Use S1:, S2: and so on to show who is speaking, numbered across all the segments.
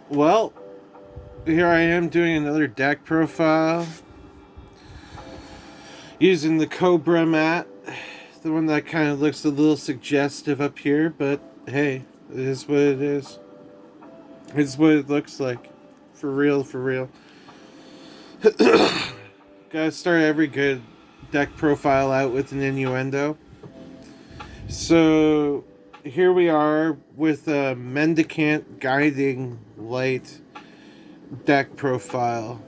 S1: Well, here I am doing another deck profile using the Cobra mat. The one that kind of looks a little suggestive up here, but hey, it is what it is. It's what it looks like. For real, for real. Gotta start every good deck profile out with an innuendo. So, here we are with a Mendicant Guiding Light deck profile.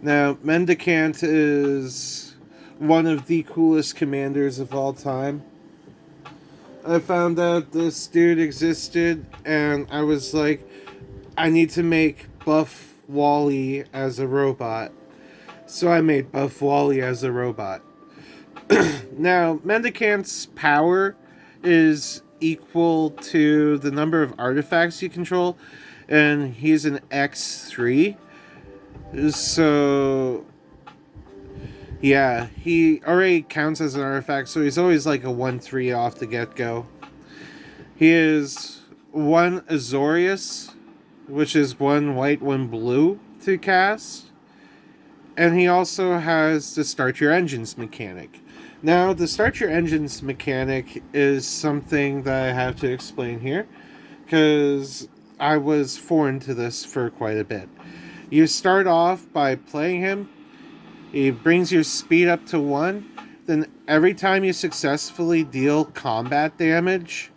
S1: Now, Mendicant is one of the coolest commanders of all time. I found out this dude existed, and I was like, I need to make Buff Wally as a robot. So I made Buff Wally as a robot. Now, Mendicant's power is equal to the number of artifacts you control, and he's an X3. So yeah, he already counts as an artifact, so he's always like a 1-3 off the get go. He is one Azorius, which is one white, one blue to cast. And he also has the Start Your Engines mechanic. Now, the Start Your Engines mechanic is something that I have to explain here, because I was foreign to this for quite a bit. You start off by playing him. He brings your speed up to 1. Then every time you successfully deal combat damage,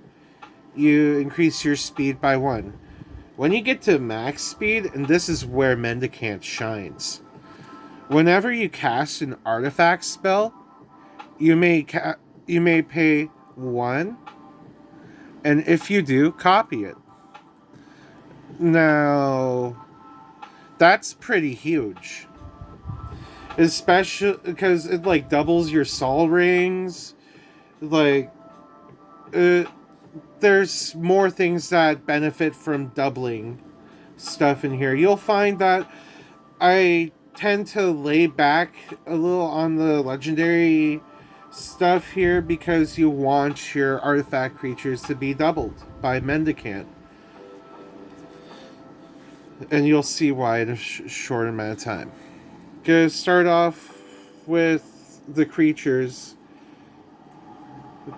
S1: you increase your speed by 1. When you get to max speed, and this is where Mendicant shines, whenever you cast an artifact spell, you may pay 1, and if you do, copy it. Now, that's pretty huge. Especially because it like doubles your Sol rings. Like, there's more things that benefit from doubling stuff in here. You'll find that I tend to lay back a little on the legendary stuff here because you want your artifact creatures to be doubled by Mendicant. And you'll see why in a short amount of time. Gonna start off with the creatures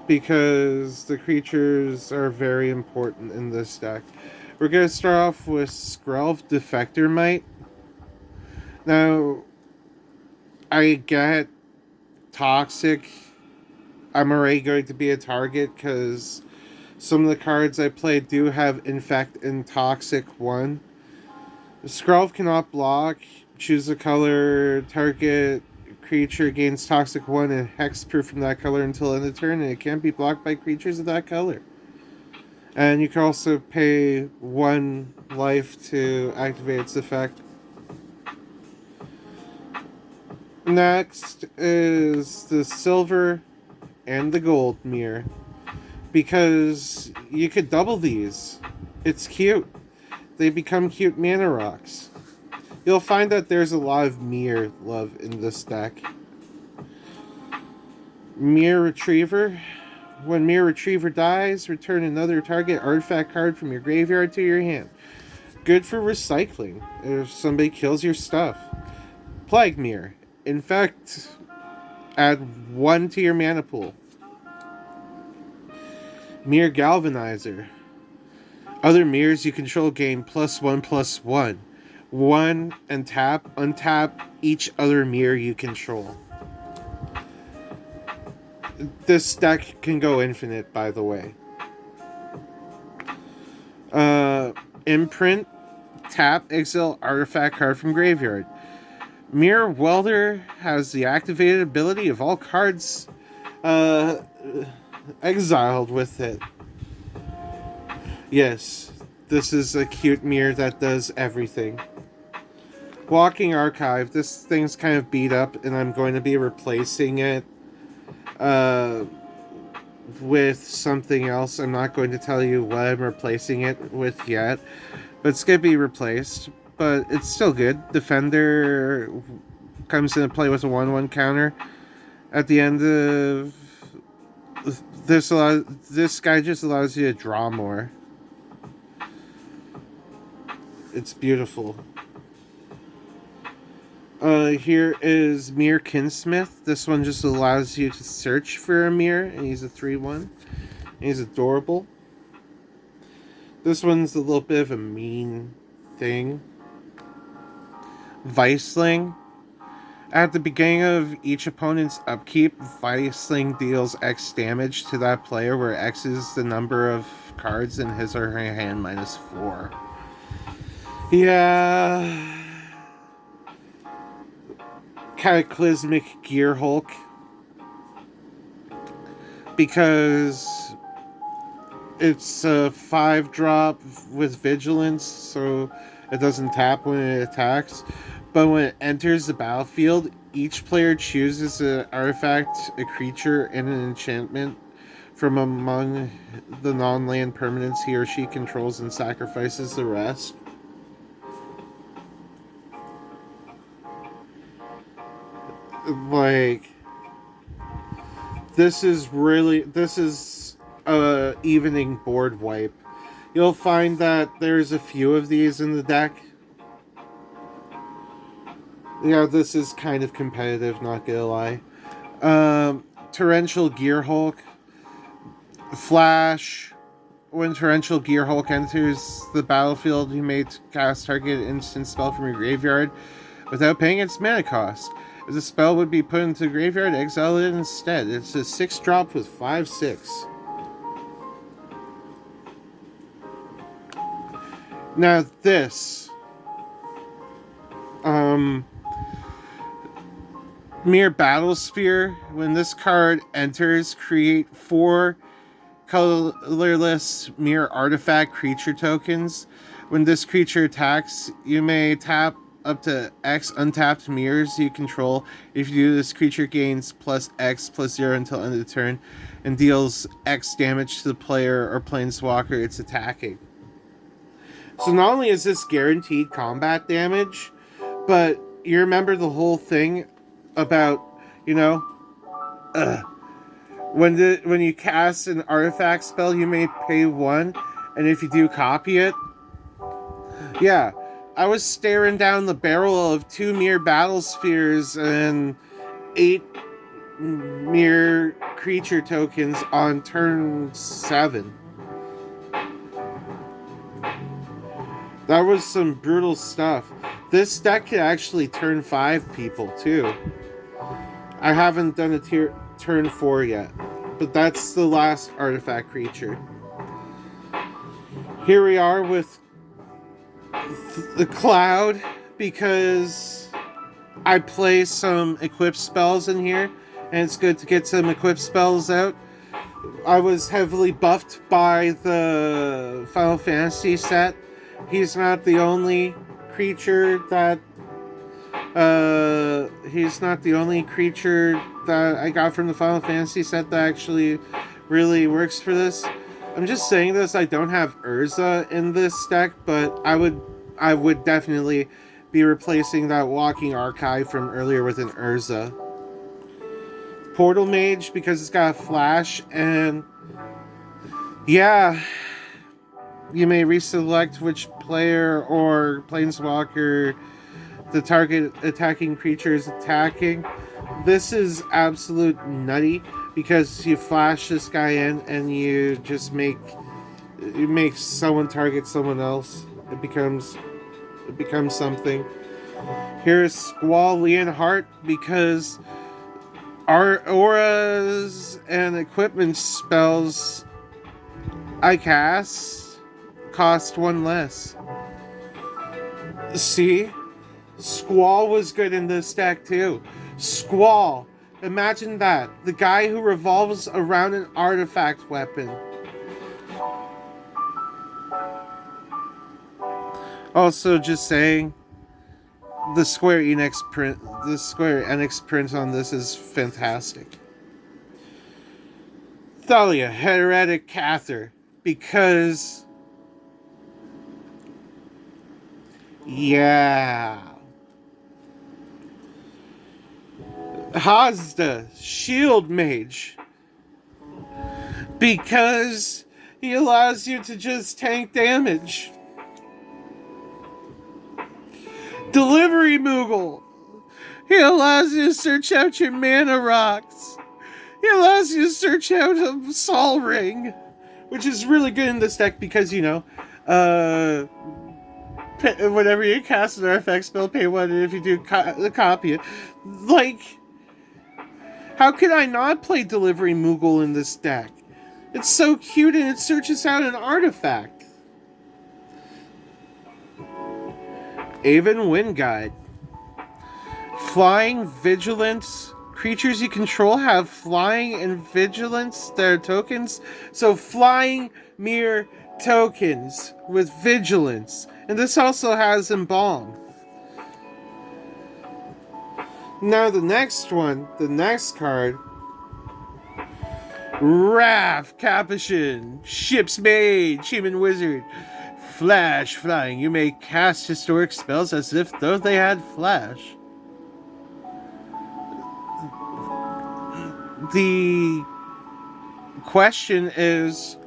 S1: because the creatures are very important in this deck. We're gonna start off with Skrelv Defector Might. Now, I get Toxic. I'm already going to be a target because some of the cards I play do have Infect and Toxic 1. Skrelv cannot block. Choose a color. Target creature gains Toxic 1 and Hexproof from that color until end of turn, and it can't be blocked by creatures of that color. And you can also pay 1 life to activate its effect. Next is the silver and the gold mirror, because you could double these. It's cute. They become cute mana rocks. You'll find that there's a lot of mirror love in this deck. Mirror Retriever. When Mirror Retriever dies, return another target artifact card from your graveyard to your hand. Good for recycling if somebody kills your stuff. Plague Mirror. In fact, add 1 to your mana pool. Mirror Galvanizer. Other mirrors you control gain +1/+1. 1 and untap each other mirror you control. This deck can go infinite, by the way. Imprint. Tap, exile artifact card from graveyard. Mirror Welder has the activated ability of all cards exiled with it. Yes, this is a cute mirror that does everything. Walking Archive. This thing's kind of beat up, and I'm going to be replacing it with something else. I'm not going to tell you what I'm replacing it with yet, but it's going to be replaced. But it's still good. Defender comes into play with a 1/1 counter. At the end of this guy just allows you to draw more. It's beautiful. Here is Mirror Kinsmith. This one just allows you to search for a mirror, and he's a 3/1. He's adorable. This one's a little bit of a mean thing. Viceling. At the beginning of each opponent's upkeep, Viceling deals X damage to that player, where X is the number of cards in his or her hand minus 4. Yeah. Cataclysmic Gear Hulk. Because it's a 5-drop with Vigilance, so it doesn't tap when it attacks. But when it enters the battlefield, each player chooses an artifact, a creature, and an enchantment from among the non-land permanents he or she controls and sacrifices the rest. Like, this is a evening board wipe. You'll find that there's a few of these in the deck. Yeah, this is kind of competitive, not gonna lie. Torrential Gear Hulk. Flash. When Torrential Gear Hulk enters the battlefield, you may cast target instant spell from your graveyard without paying its mana cost. If the spell would be put into the graveyard, exile it instead. It's a 6-drop with 5/6. Now this. Mere Battlesphere. When this card enters, create 4 colorless mirror artifact creature tokens. When this creature attacks, you may tap up to X untapped mirrors you control. If you do, this creature gains plus X plus 0 until end of the turn and deals X damage to the player or planeswalker it's attacking. So not only is this guaranteed combat damage, but you remember the whole thing about, when you cast an artifact spell, you may pay 1, and if you do copy it, yeah, I was staring down the barrel of 2 mere Battlespheres and 8 mere creature tokens on turn 7. That was some brutal stuff. This deck could actually turn 5 people too. I haven't done a turn 4 yet, but that's the last artifact creature. Here we are with the Cloud, because I play some equipped spells in here, and it's good to get some equipped spells out. I was heavily buffed by the Final Fantasy set. He's not the only creature that I got from the Final Fantasy set that actually really works for this. I'm just saying this, I don't have Urza in this deck, but I would definitely be replacing that Walking Archive from earlier with an Urza. Portal Mage, because it's got a flash, and yeah, you may reselect which player or planeswalker the target attacking creature is attacking. This is absolute nutty, because you flash this guy in and you just make someone target someone else. It becomes something. Here's Squall Leonhart, because our auras and equipment spells I cast cost 1 less. See? Squall was good in this deck too. Squall. Imagine that. The guy who revolves around an artifact weapon. Also, just saying, the Square Enix print on this is fantastic. Thalia, Heretic Cather, because yeah. Hazda, Shield Mage, because he allows you to just tank damage. Delivery Moogle. He allows you to search out your mana rocks. He allows you to search out a Sol Ring, which is really good in this deck because, you know, whenever you cast an artifact spell, pay one, and if you do copy it. Like, how could I not play Delivery Moogle in this deck? It's so cute and it searches out an artifact. Aven Wind Guide. Flying, Vigilance. Creatures you control have Flying and Vigilance. They're tokens. So Flying mirror tokens with Vigilance. And this also has Embalm. Now the next one, the next card. Wrath, Capuchin, Ship's Mage, Human Wizard. Flash, Flying. You may cast historic spells as if though they had flash. The question is,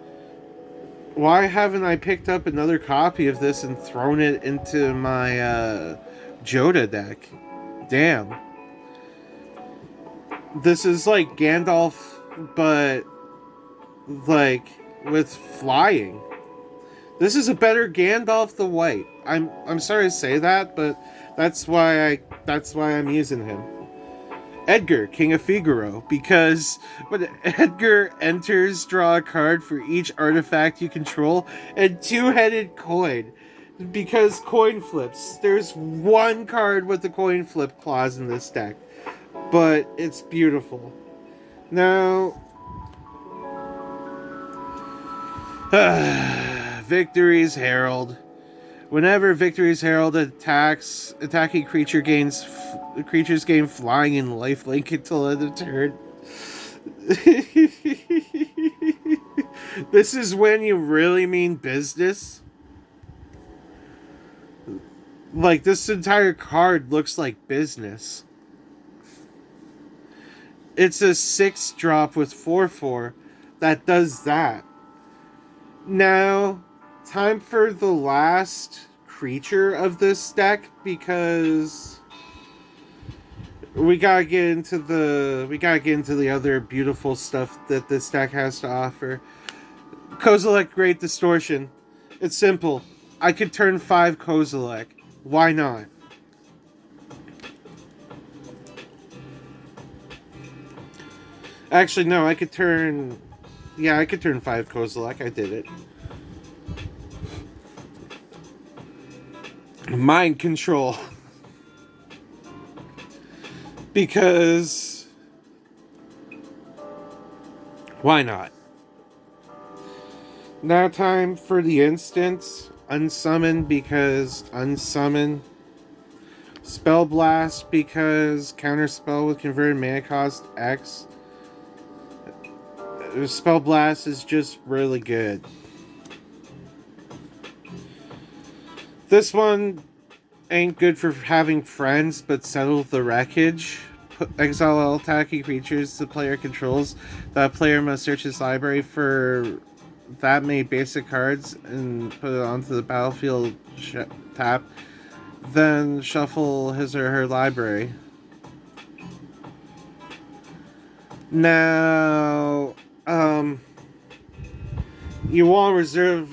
S1: why haven't I picked up another copy of this and thrown it into my Joda deck? Damn. This is like Gandalf, but like with flying. This is a better Gandalf the White. I'm sorry to say that, but that's why I'm using him. Edgar, King of Figaro, because when Edgar enters, draw a card for each artifact you control, and two-headed coin, because coin flips. There's one card with the coin flip clause in this deck, but it's beautiful. Now, Victory's Herald. Whenever Victory's Herald attacks, attacking creatures gain flying and lifelink until end of turn. This is when you really mean business. Like, this entire card looks like business. It's a 6-drop with 4/4 that does that. Now, time for the last creature of this deck, because we gotta get into the other beautiful stuff that this deck has to offer. Kozilek Great Distortion. It's simple. I could turn 5 Kozilek. Why not? Actually, no, I could turn 5 Kozilek. I did it. Mind Control. Because why not? Now time for the instance. Unsummon, because unsummon. Spell Blast, because counterspell with converted mana cost X. Spell Blast is just really good. This one ain't good for having friends, but Settle the Wreckage. Exile all attacking creatures the player controls. That player must search his library for that many basic cards and put it onto the battlefield tap. Then shuffle his or her library. Now, you want to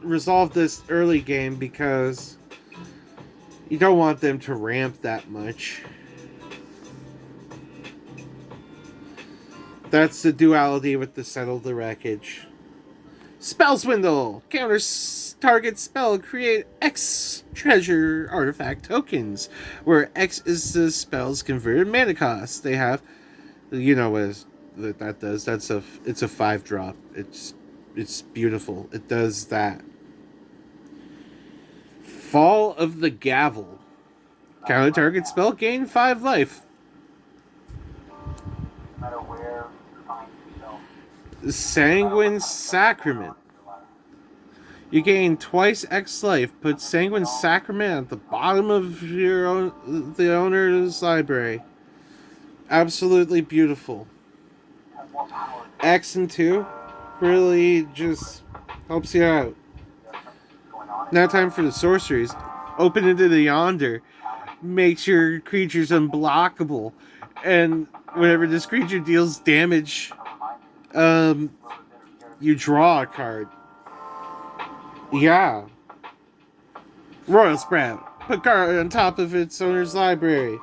S1: resolve this early game because you don't want them to ramp that much. That's the duality with the Settle the Wreckage. Spell Swindle! Counter target spell, create X treasure artifact tokens, where X is the spell's converted mana cost. They have, you know what that does. It's a 5-drop. It's beautiful. It does that. Fall of the Gavel. Counter target spell, gain 5 life.
S2: No matter where you find yourself.
S1: Sanguine Sacrament. You gain twice X life. Put Sanguine Sacrament at the bottom of the owner's library. Absolutely beautiful. X and 2 really just helps you out. Now time for the sorceries. Open into the Yonder. makes your creatures unblockable, and whenever this creature deals damage, you draw a card. Yeah. Royal Sprout. Put card on top of its owner's library.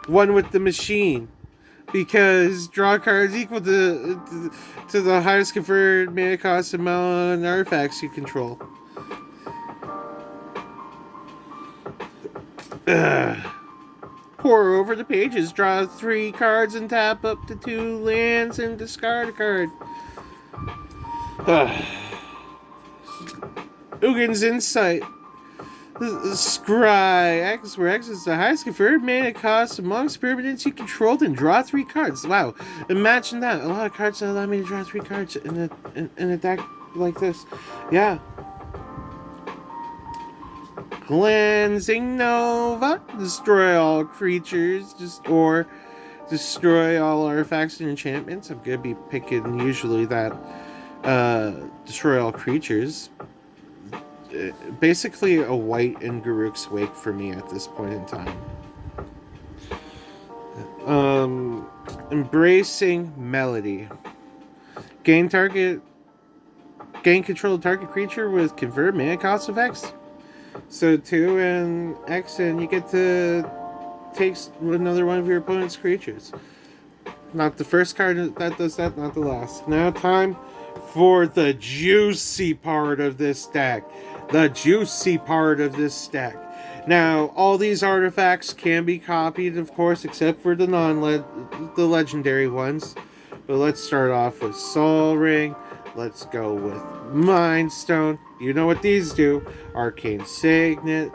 S1: One with the machine. Because draw cards equal to the highest conferred mana cost amount artifacts you control. Pour over the pages, draw 3 cards and tap up to 2 lands and discard a card. Ugin's Insight. Scry X, where X is the highest conferred mana cost amongst permanents you controlled, and draw 3 cards. Wow, imagine that. A lot of cards that allow me to draw 3 cards in a deck like this. Yeah. Cleansing Nova. Destroy all creatures, or destroy all artifacts and enchantments. I'm gonna be picking usually that destroy all creatures. Basically a white and Garruk's Wake for me at this point in time. Embracing Melody. Gain control of target creature with convert mana cost of X. So 2 and X, and you get to take another one of your opponent's creatures. Not the first card that does that, not the last. Now time for the juicy part of this deck. The juicy part of this deck. Now, all these artifacts can be copied, of course, except for the the legendary ones. But let's start off with Sol Ring. Let's go with Mind Stone. You know what these do. Arcane Signet,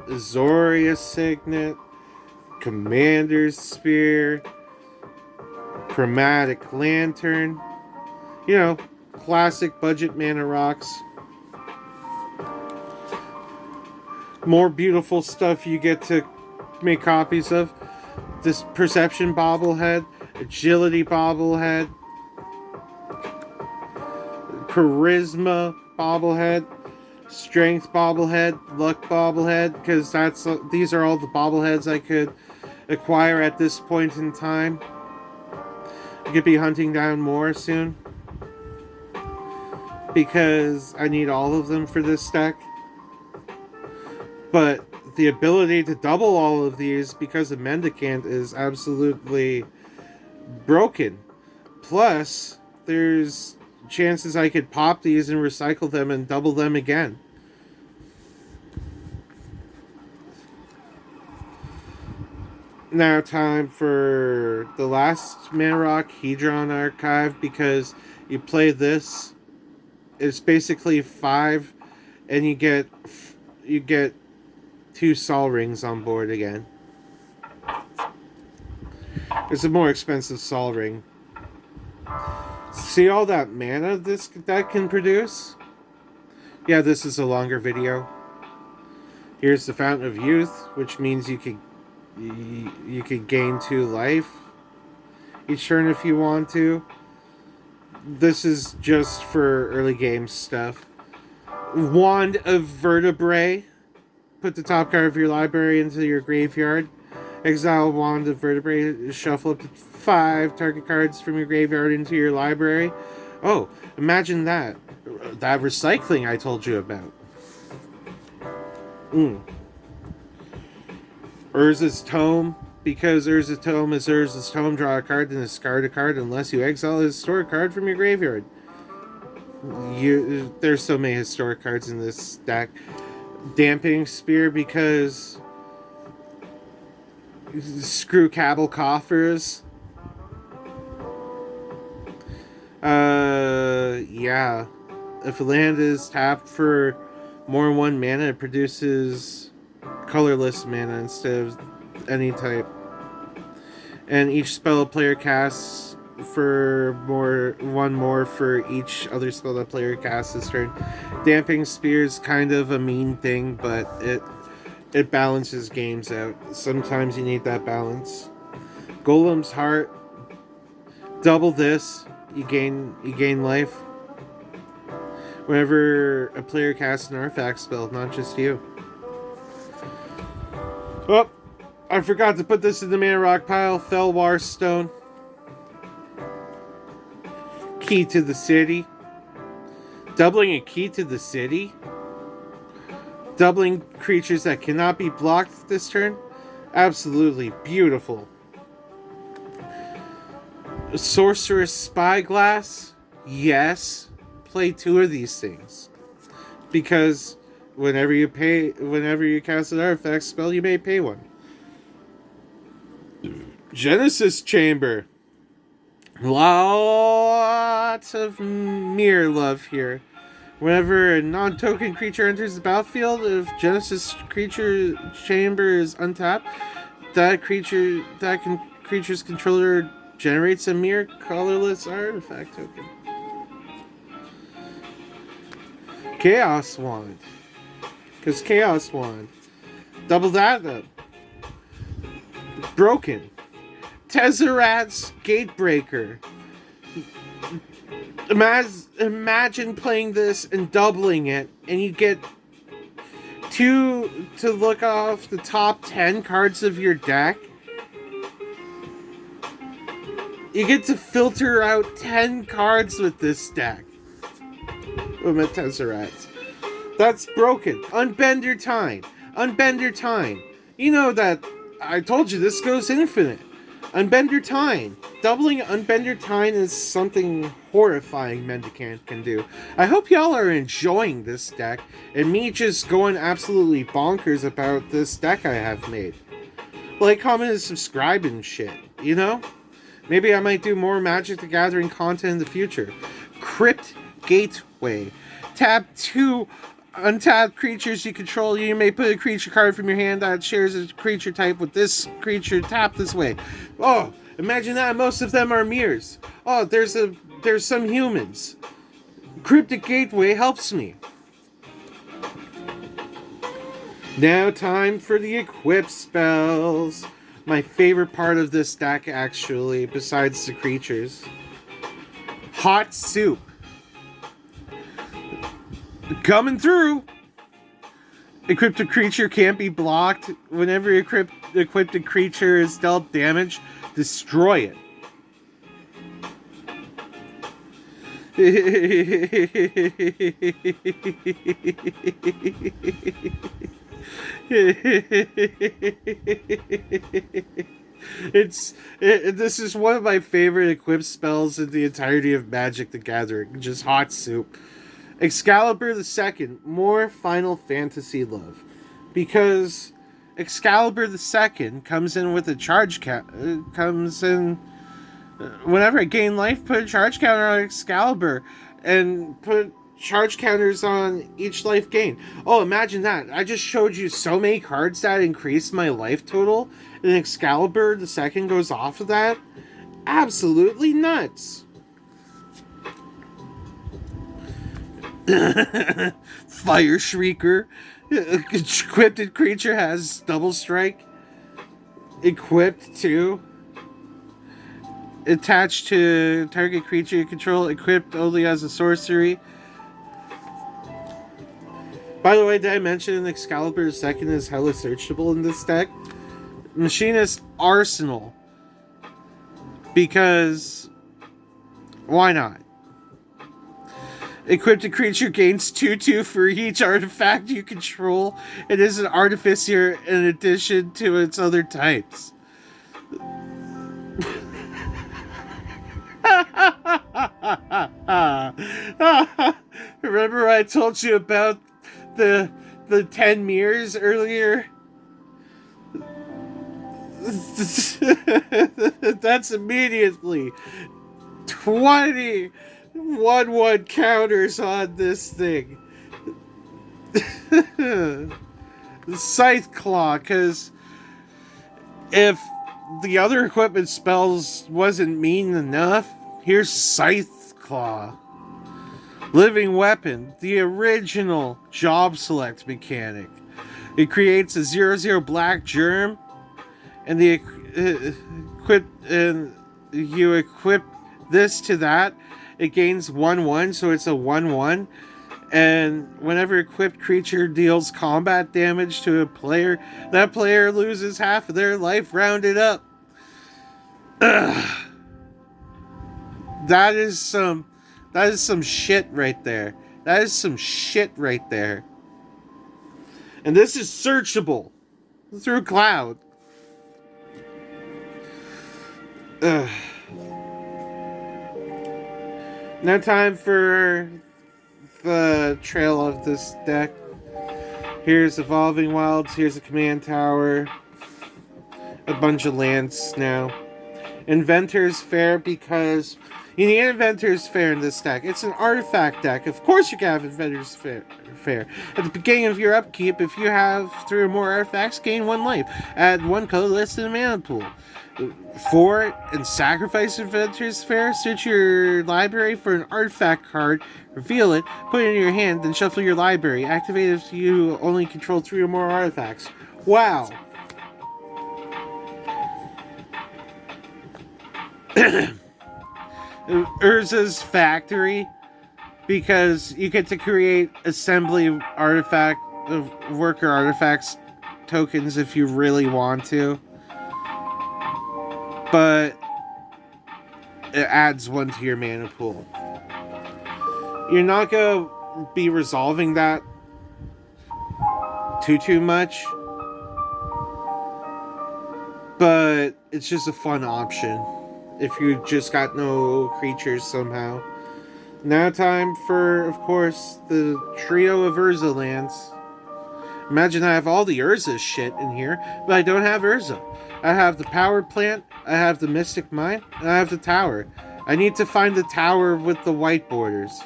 S1: Azorius Signet, Commander's Spear, Chromatic Lantern. You know, classic budget mana rocks. More beautiful stuff you get to make copies of. This Perception Bobblehead, Agility Bobblehead, Charisma Bobblehead, Strength Bobblehead, Luck Bobblehead, because these are all the bobbleheads I could acquire at this point in time. I could be hunting down more soon, because I need all of them for this deck. But the ability to double all of these because of Mendicant is absolutely broken. Plus, there's chances I could pop these and recycle them and double them again. Now time for the last mana rock, Hedron Archive, because you play this. It's basically 5, and you get 2 Sol Rings on board again. It's a more expensive Sol Ring. See all that mana that can produce? Yeah, this is a longer video. Here's the Fountain of Youth, which means you could gain 2 life each turn if you want to. This is just for early game stuff. Wand of Vertebrae. Put the top card of your library into your graveyard. Exile Wand of Vertebrae. Shuffle up to 5 target cards from your graveyard into your library. Oh, imagine that. That recycling I told you about. Urza's Tome. Because Urza's Tome is Urza's Tome, draw a card and discard a card unless you exile a historic card from your graveyard. There's so many historic cards in this deck. Damping Spear, because screw Cabal Coffers. Yeah. If a land is tapped for more than 1 mana, it produces colorless mana instead of any type. And each spell a player casts for one more for each other spell that player casts this turn. Damping Spear is kind of a mean thing, but it balances games out. Sometimes you need that balance. Golem's Heart. Double this, you gain life. Whenever a player casts an artifact spell, not just you. Oh, I forgot to put this in the mana rock pile. Felwar Stone. Key to the city. Doubling a key to the city. Doubling creatures that cannot be blocked this turn. Absolutely beautiful. Sorceress Spyglass. Yes. Play 2 of these things. Because whenever you cast an artifact spell, you may pay 1. Genesis Chamber. Lots of mirror love here. Whenever a non-token creature enters the battlefield, if Genesis Creature Chamber is untapped, creature's controller generates a mirror colorless artifact token. Chaos Wand. Because Chaos Wand. Double that up. Broken. Tezzerat's Gatebreaker. Imagine playing this and doubling it, and you get 2 to look off the top 10 cards of your deck. You get to filter out 10 cards with this deck. With Tezzerat's. That's broken. Unbend your time. Unbend your time. You know that I told you this goes infinite. Unbend your time. Doubling Unbend your time is something horrifying Mendicant can do. I hope y'all are enjoying this deck and me just going absolutely bonkers about this deck I have made. Like, comment, and subscribe and shit, you know? Maybe I might do more Magic the Gathering content in the future. Crypt Gateway. Tap 2 untapped creatures you control. You may put a creature card from your hand that shares a creature type with this creature tapped this way. Oh, imagine that. Most of them are mirrors. Oh, there's some humans. Cryptic Gateway helps me. Now time for the equip spells. My favorite part of this deck, actually, besides the creatures. Hot Soup. Coming through. Equipped a creature can't be blocked. Whenever equipped a creature is dealt damage, destroy it. This is one of my favorite equip spells in the entirety of Magic the Gathering. Just Hot Soup. Excalibur II, more Final Fantasy love. Because Excalibur II comes in with a charge whenever I gain life, put a charge counter on Excalibur and put charge counters on each life gain. Oh, imagine that. I just showed you so many cards that increase my life total, and Excalibur II goes off of that. Absolutely nuts. Fire Shrieker. Equipped creature has double strike. Equipped too. Attached to target creature you control. Equipped only as a sorcery. By the way, did I mention Excalibur II is hella searchable in this deck? Machinist Arsenal. Because why not? Equipped a creature gains 2/2 for each artifact you control. It is an artificer in addition to its other types. Remember I told you about the 10 mirrors earlier? That's immediately 20 1/1 counters on this thing. Scythe Claw, because if the other equipment spells wasn't mean enough, here's Scythe Claw. Living Weapon, the original job select mechanic. It creates a 0/0 black germ, and you equip this to that. It gains 1/1, so it's a 1/1. And whenever equipped creature deals combat damage to a player, that player loses half of their life rounded up. Ugh. That is some shit right there. That is some shit right there. And this is searchable through cloud. Ugh. Now time for the trail of this deck. Here's Evolving Wilds, here's a command tower, a bunch of lands now. Inventor's Fair, because you need Inventor's Fair in this deck. It's an artifact deck. Of course you can have Inventor's Fair. At the beginning of your upkeep, if you have 3 or more artifacts, gain 1 life. Add 1 colorless to the mana pool. 4 and sacrifice Inventor's Fair. Search your library for an artifact card, reveal it, put it in your hand, then shuffle your library. Activate if you only control 3 or more artifacts. Wow. Urza's Factory, because you get to create assembly artifact of worker artifacts tokens if you really want to, but it adds 1 to your mana pool. You're not gonna be resolving that too much, but it's just a fun option if you just got no creatures somehow. Now time for, of course, the trio of Urza lands. Imagine I have all the Urza shit in here, but I don't have Urza. I have the Power Plant, I have the Mystic Mine, and I have the Tower. I need to find the tower with the white borders.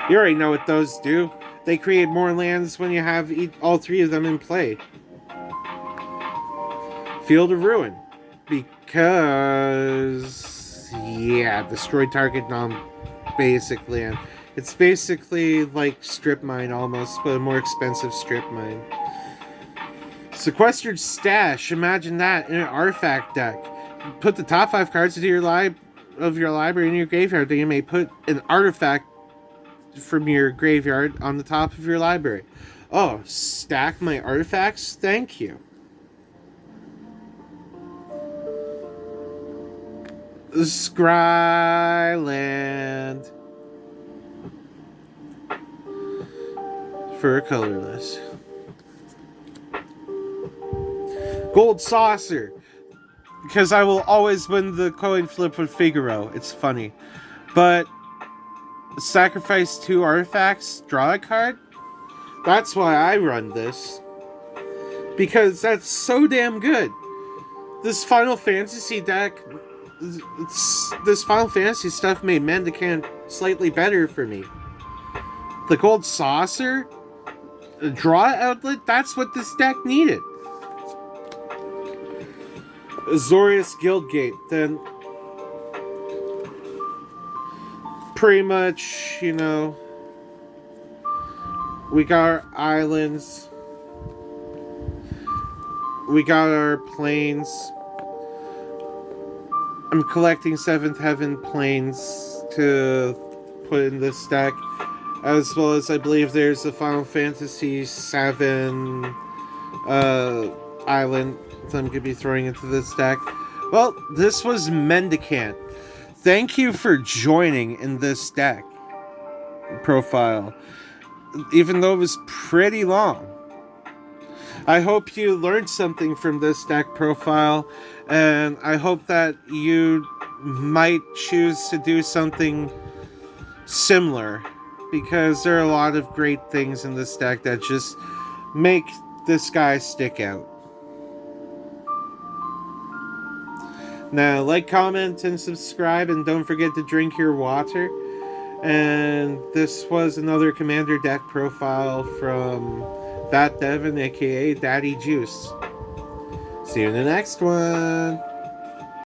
S1: You already know what those do. They create more lands when you have all 3 of them in play. Field of Ruin, because yeah, destroy target non-basic land. It's basically like Strip Mine almost, but a more expensive Strip Mine. Sequestered Stash, imagine that in an artifact deck. Put the top 5 cards into your library in your graveyard. Then you may put an artifact from your graveyard on the top of your library. Oh, stack my artifacts? Thank you. Scryland for a colorless. Gold Saucer, because I will always win the coin flip with Figaro. It's funny. But sacrifice 2 artifacts, draw a card? That's why I run this. Because that's so damn good. This Final Fantasy deck, this Final Fantasy stuff made Mendicant slightly better for me. The Gold Saucer, a draw outlet, that's what this deck needed. Azorius Guildgate, then pretty much, you know, we got our islands, we got our plains. I'm collecting 7th Heaven plains to put in this deck, as well as I believe there's a Final Fantasy VII island that I'm going to be throwing into this deck. Well, this was Mendicant. Thank you for joining in this deck profile, even though it was pretty long. I hope you learned something from this deck profile, and I hope that you might choose to do something similar, because there are a lot of great things in this deck that just make this guy stick out. Now, like, comment, and subscribe, and don't forget to drink your water. And this was another Commander deck profile from Bat Devin, aka Daddy Juice. See you in the next one.